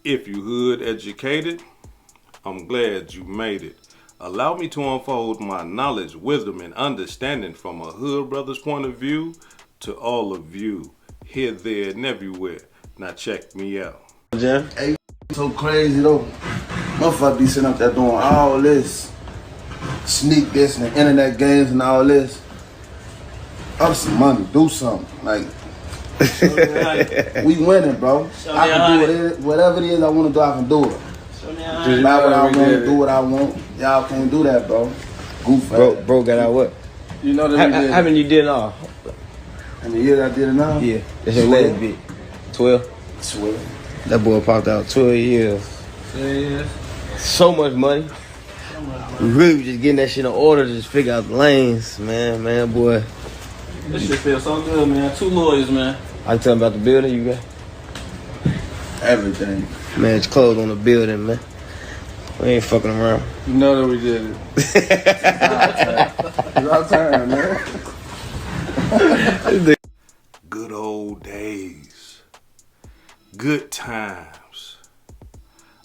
If you hood educated, I'm glad you made it. Allow me to unfold my knowledge, wisdom, and understanding from a hood brother's point of view to all of you, here, there, and everywhere. Now check me out. Jeff? Hey, so crazy though. Motherfucker be sitting up there doing all this, sneak this and the internet games and all this. Up some money, do something. Like, we winning, bro. I can do whatever it is I want to do, I can do it. Just buy what I want, do what I want. Y'all can't do that, bro. Goof Bro got out what? You know that how many you did in all? How many years I did it now? Yeah, that's your last bit. 12? 12. That boy popped out 12 years. 12 years. So much money. We really was just getting that shit in order to just figure out the lanes, man, boy. This shit feels so good, man. 2 lawyers, man. I can tell him about the building you got? Everything. Man, it's closed on the building, man. We ain't fucking around. You know that we did it. It's our turn, man. Good old days. Good times.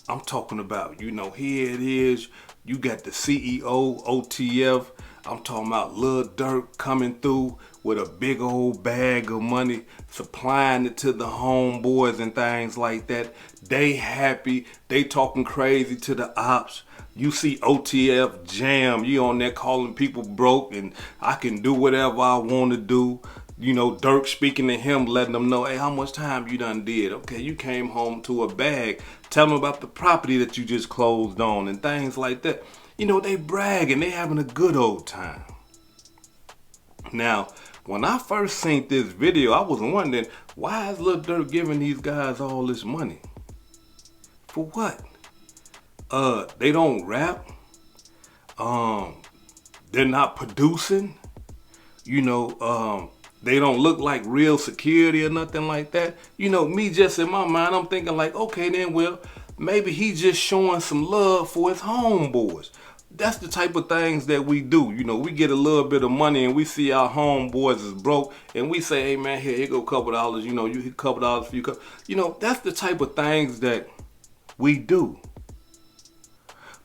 I'm talking about, here it is. You got the CEO, OTF. I'm talking about Lil Durk coming through with a big old bag of money, supplying it to the homeboys and things like that. They happy. They talking crazy to the ops. You see OTF jam. You on there calling people broke and I can do whatever I want to do. Durk speaking to him, letting them know, hey, how much time you done did? Okay, you came home to a bag. Tell them about the property that you just closed on and things like that. They bragging. They having a good old time. Now, when I first seen this video, I was wondering, why is Lil Durk giving these guys all this money? For what? They don't rap. They're not producing. They don't look like real security or nothing like that. Me just in my mind, I'm thinking like, okay then, well, maybe he just showing some love for his homeboys. That's the type of things that we do. We get a little bit of money and we see our homeboys is broke and we say, hey man, here go a couple dollars, you a couple dollars for you. That's the type of things that we do.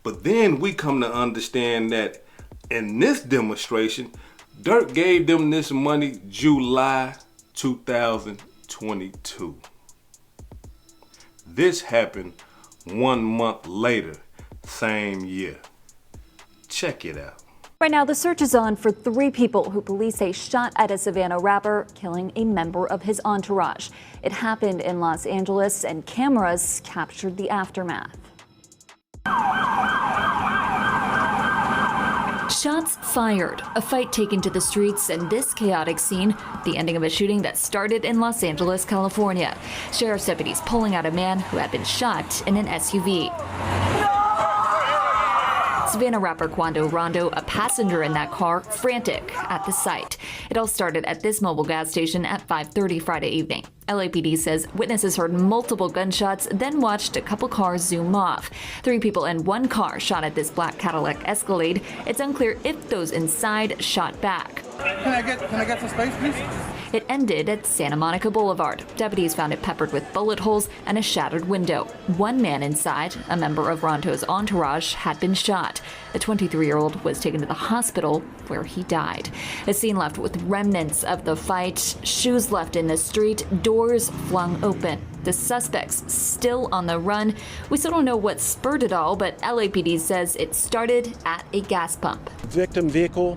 But then we come to understand that in this demonstration, Durk gave them this money July 2022. This happened 1 month later, same year. Check it out. Right now, the search is on for 3 people who police say shot at a Savannah rapper, killing a member of his entourage. It happened in Los Angeles, and cameras captured the aftermath. Shots fired, a fight taken to the streets, and this chaotic scene, the ending of a shooting that started in Los Angeles, California. Sheriff's deputies pulling out a man who had been shot in an SUV. Savannah rapper Quando Rondo, a passenger in that car, frantic at the sight. It all started at this mobile gas station at 5:30 Friday evening. LAPD says witnesses heard multiple gunshots, then watched a couple cars zoom off. 3 people in one car shot at this black Cadillac Escalade. It's unclear if those inside shot back. Can I get some space, please? It ended at Santa Monica Boulevard. Deputies found it peppered with bullet holes and a shattered window. One man inside, a member of Rondo's entourage, had been shot. The 23-year-old was taken to the hospital where he died. A scene left with remnants of the fight, shoes left in the street, doors flung open. The suspects still on the run. We still don't know what spurred it all, but LAPD says it started at a gas pump. Victim vehicle,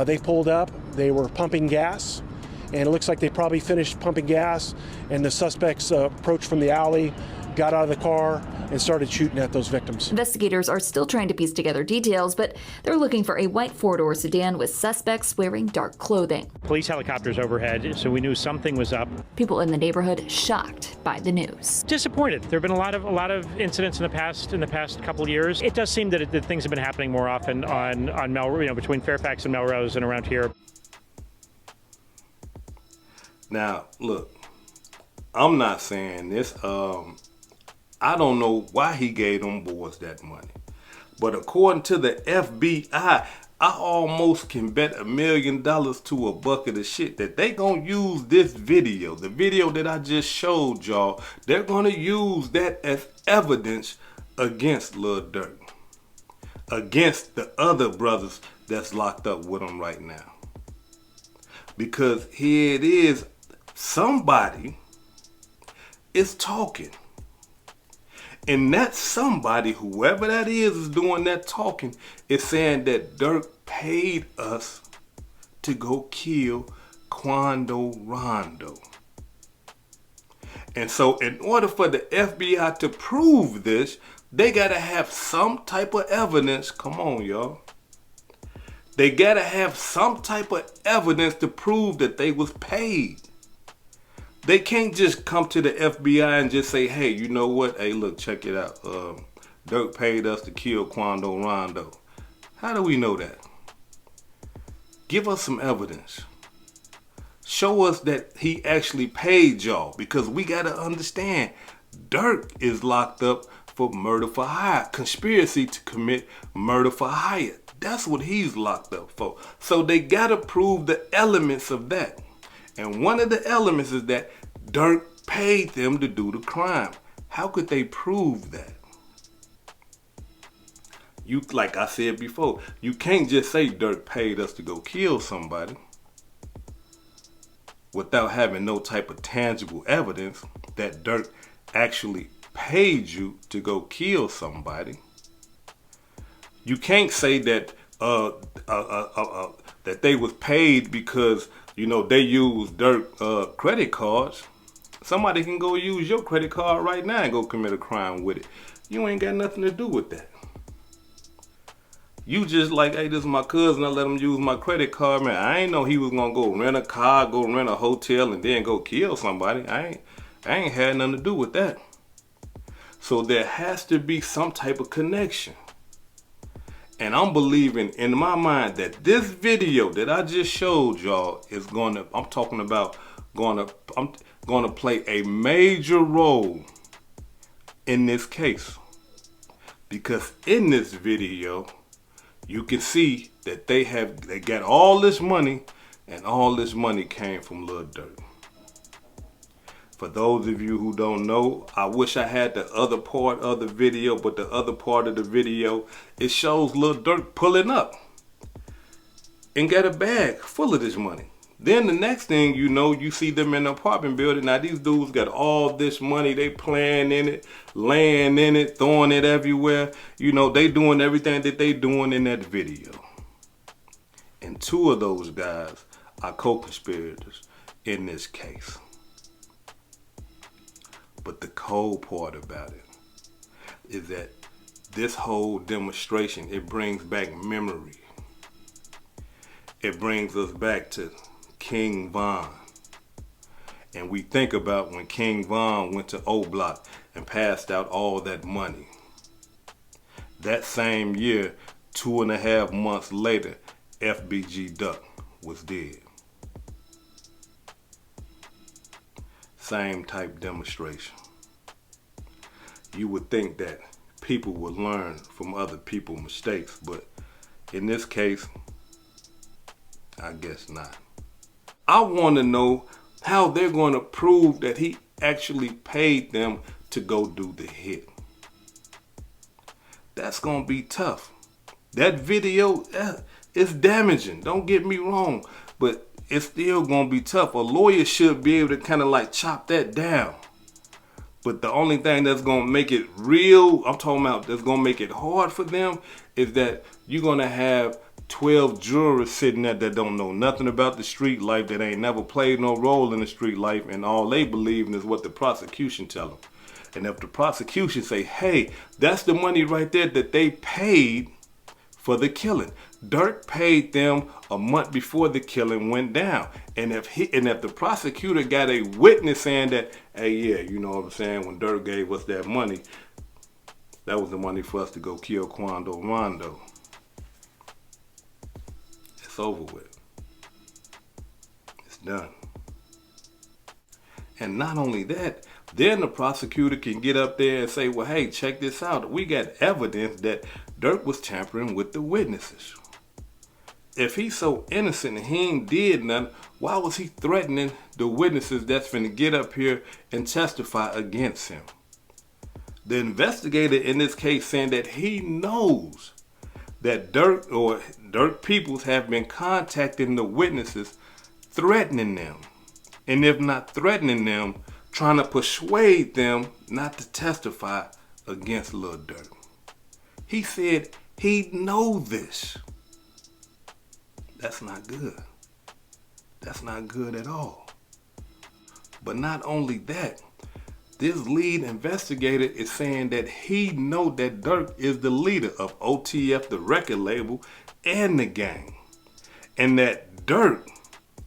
they pulled up, they were pumping gas, and it looks like they probably finished pumping gas, and the suspects approached from the alley, got out of the car, and started shooting at those victims. Investigators are still trying to piece together details, but they're looking for a white 4-door sedan with suspects wearing dark clothing. Police helicopters overhead, so we knew something was up. People in the neighborhood shocked by the news. Disappointed. There have been a lot of incidents in the past couple years. It does seem that things have been happening more often on Melrose, between Fairfax and Melrose and around here. Now, look, I'm not saying this. I don't know why he gave them boys that money. But according to the FBI, I almost can bet $1 million to a bucket of shit that they gonna use this video, the video that I just showed y'all, they're gonna use that as evidence against Lil Durk, against the other brothers that's locked up with him right now. Because here it is, somebody is talking. And that somebody, whoever that is doing that talking, is saying that Durk paid us to go kill Quando Rondo. And so in order for the FBI to prove this, they gotta have some type of evidence. Come on, y'all. They gotta have some type of evidence to prove that they was paid. They can't just come to the FBI and just say, hey, you know what? Hey, look, check it out. Durk paid us to kill Quando Rondo. How do we know that? Give us some evidence. Show us that he actually paid y'all, because we got to understand Durk is locked up for murder for hire, conspiracy to commit murder for hire. That's what he's locked up for. So they got to prove the elements of that. And one of the elements is that Durk paid them to do the crime. How could they prove that? You, like I said before, you can't just say Durk paid us to go kill somebody without having no type of tangible evidence that Durk actually paid you to go kill somebody. You can't say that that they was paid because, you know, they used Durk credit cards. Somebody can go use your credit card right now and go commit a crime with it. You ain't got nothing to do with that. You just like, hey, this is my cousin, I let him use my credit card, man. I ain't know he was gonna go rent a car, go rent a hotel, and then go kill somebody. I ain't had nothing to do with that. So there has to be some type of connection. And I'm believing in my mind that this video that I just showed y'all is gonna play a major role in this case. Because in this video, you can see that they got all this money, and all this money came from Lil Durk. For those of you who don't know, I wish I had the other part of the video, but the other part of the video, it shows Lil Durk pulling up and got a bag full of this money. Then the next thing you know, you see them in the apartment building. Now these dudes got all this money, they playing in it, laying in it, throwing it everywhere. You know, they doing everything that they doing in that video. And two of those guys are co-conspirators in this case. But the cold part about it is that this whole demonstration, it brings back memory. It brings us back to King Von. And we think about when King Von went to O Block and passed out all that money. That same year, 2.5 months later, FBG Duck was dead. Same type demonstration. You would think that people would learn from other people's mistakes, but in this case, I guess not. I want to know how they're going to prove that he actually paid them to go do the hit. That's going to be tough. That video is damaging, don't get me wrong, but it's still going to be tough. A lawyer should be able to kind of like chop that down. But the only thing that's going to make it real, I'm talking about that's going to make it hard for them, is that you're going to have 12 jurors sitting there that don't know nothing about the street life, that ain't never played no role in the street life, and all they believe in is what the prosecution tell them. And if the prosecution say, hey, that's the money right there that they paid for the killing. Durk paid them a month before the killing went down. And if the prosecutor got a witness saying that, hey, yeah, you know what I'm saying, when Durk gave us that money, that was the money for us to go kill Quando Rondo. It's over with. It's done. And not only that, then the prosecutor can get up there and say, well, hey, check this out. We got evidence that Durk was tampering with the witnesses. if he's so innocent and he ain't did nothing, why was he threatening the witnesses that's finna get up here and testify against him? The investigator in this case saying that he knows that Durk Peoples have been contacting the witnesses, threatening them. And if not threatening them, trying to persuade them not to testify against Lil Durk. He said he know this. That's not good. That's not good at all. But not only that, this lead investigator is saying that he know that Durk is the leader of OTF, the record label, and the gang. And that Durk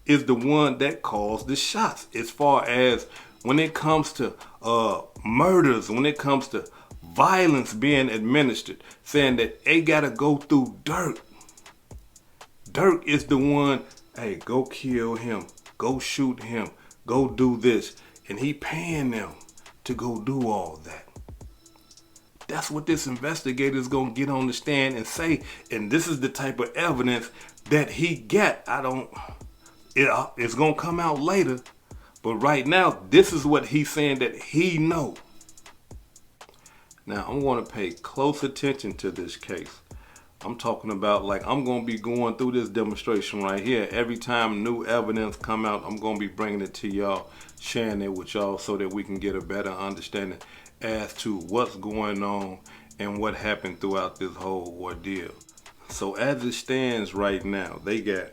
is the one that calls the shots as far as when it comes to murders, when it comes to violence being administered, saying that they gotta go through Durk. Durk is the one, hey, go kill him, go shoot him, go do this. And he paying them to go do all that. That's what this investigator is going to get on the stand and say. And this is the type of evidence that he got. It's going to come out later. But right now, this is what he's saying that he know. Now, I'm going to pay close attention to this case. I'm talking about, like, I'm going to be going through this demonstration right here. Every time new evidence come out, I'm going to be bringing it to y'all, sharing it with y'all so that we can get a better understanding as to what's going on and what happened throughout this whole ordeal. So as it stands right now, they got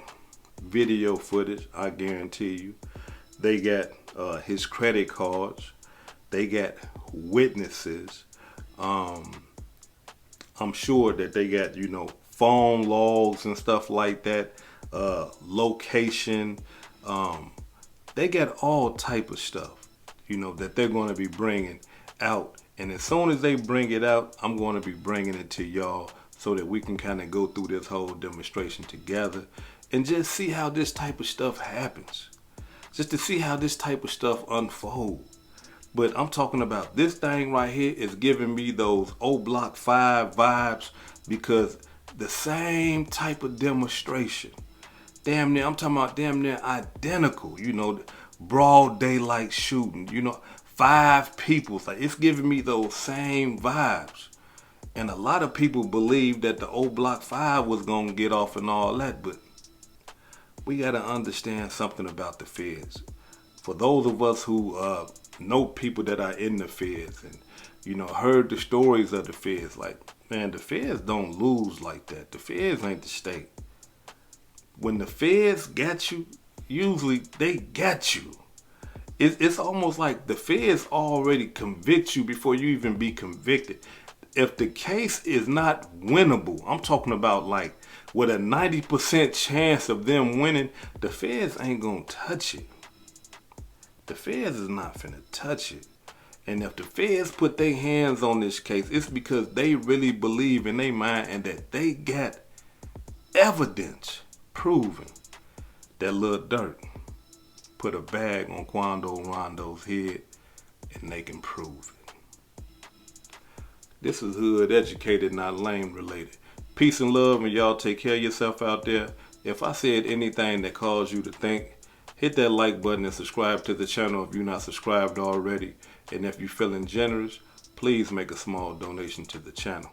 video footage, I guarantee you. They got his credit cards. They got witnesses. I'm sure that they got, phone logs and stuff like that, location. They got all type of stuff, that they're going to be bringing out. And as soon as they bring it out, I'm going to be bringing it to y'all so that we can kind of go through this whole demonstration together and just see how this type of stuff happens. Just to see how this type of stuff unfolds. But I'm talking about this thing right here is giving me those old Block 5 vibes because the same type of demonstration. I'm talking about damn near identical, broad daylight shooting, 5 people. Like, it's giving me those same vibes. And a lot of people believe that the old Block 5 was going to get off and all that, but we got to understand something about the feds. For those of us who know people that are in the feds and, heard the stories of the feds, like, man, the feds don't lose like that. The feds ain't the state. When the feds got you, usually they got you. It's almost like the feds already convict you before you even be convicted. If the case is not winnable, I'm talking about like with a 90% chance of them winning, the feds ain't gonna touch it. The feds is not finna touch it. And if the feds put their hands on this case, it's because they really believe in their mind and that they got evidence proving that Lil Durk put a bag on Quando Rondo's head, and they can prove it. This is hood educated, not lame related. Peace and love, and y'all take care of yourself out there. If I said anything that caused you to think, hit that like button and subscribe to the channel if you're not subscribed already. And if you're feeling generous, please make a small donation to the channel.